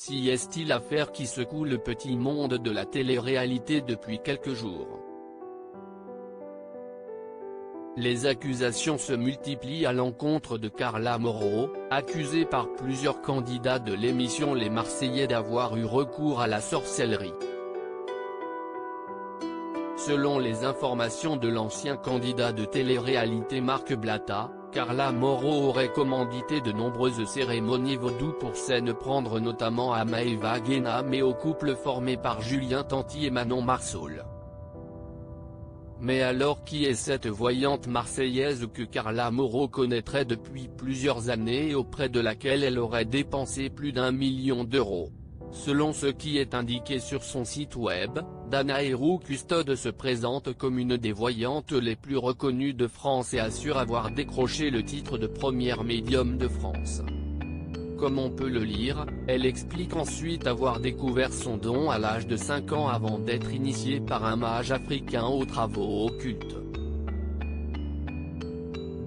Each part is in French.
Si est-il l'affaire qui secoue le petit monde de la télé-réalité depuis quelques jours. Les accusations se multiplient à l'encontre de Carla Moreau, accusée par plusieurs candidats de l'émission Les Marseillais d'avoir eu recours à la sorcellerie. Selon les informations de l'ancien candidat de télé-réalité Marc Blatta, Carla Moreau aurait commandité de nombreuses cérémonies vaudou pour s'en prendre notamment à Maëva Guénam et au couple formé par Julien Tanti et Manon Marceau. Mais alors qui est cette voyante marseillaise que Carla Moreau connaîtrait depuis plusieurs années et auprès de laquelle elle aurait dépensé plus d'1 million d'euros? Selon ce qui est indiqué sur son site web, Danae Roux Custode se présente comme une des voyantes les plus reconnues de France et assure avoir décroché le titre de première médium de France. Comme on peut le lire, elle explique ensuite avoir découvert son don à l'âge de 5 ans avant d'être initiée par un mage africain aux travaux occultes.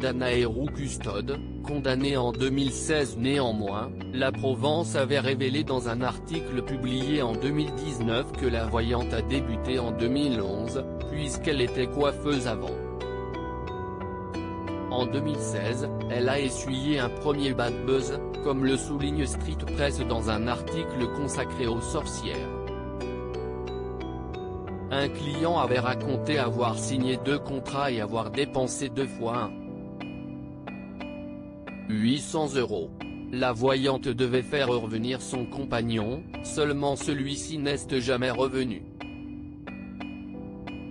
Danae Roux Custode, condamnée en 2016. Néanmoins, la Provence avait révélé dans un article publié en 2019 que la voyante a débuté en 2011, puisqu'elle était coiffeuse avant. En 2016, elle a essuyé un premier bad buzz, comme le souligne Street Press dans un article consacré aux sorcières. Un client avait raconté avoir signé 2 contrats et avoir dépensé 2 fois 800 €. La voyante devait faire revenir son compagnon, seulement celui-ci n'est jamais revenu.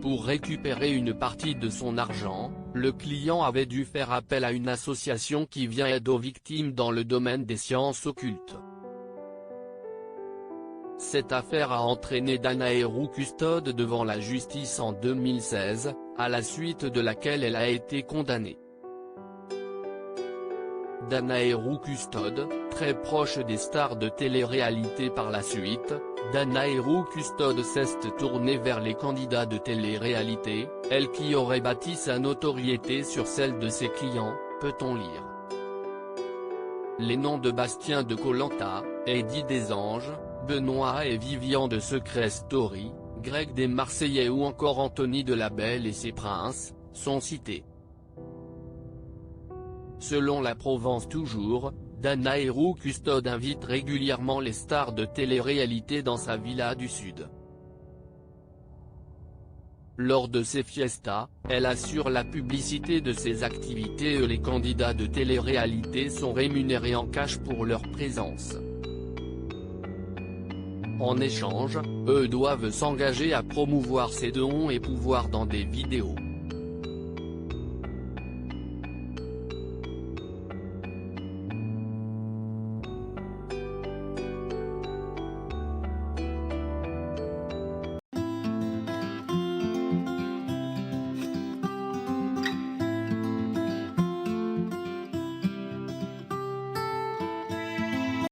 Pour récupérer une partie de son argent, le client avait dû faire appel à une association qui vient aide aux victimes dans le domaine des sciences occultes. Cette affaire a entraîné Danae Roux Custode devant la justice en 2016, à la suite de laquelle elle a été condamnée. Danae Roux Custode, très proche des stars de télé-réalité par la suite, Danae Roux Custode s'est tournée vers les candidats de télé-réalité, elle qui aurait bâti sa notoriété sur celle de ses clients, peut-on lire. Les noms de Bastien de Koh-Lanta, Eddie Desanges, Benoît et Vivian de Secret Story, Greg des Marseillais ou encore Anthony de La Belle et ses princes, sont cités. Selon la Provence toujours, Danae Roux Custode invite régulièrement les stars de télé-réalité dans sa villa du Sud. Lors de ses fiestas, elle assure la publicité de ses activités et les candidats de télé-réalité sont rémunérés en cash pour leur présence. En échange, eux doivent s'engager à promouvoir ses dons et pouvoirs dans des vidéos.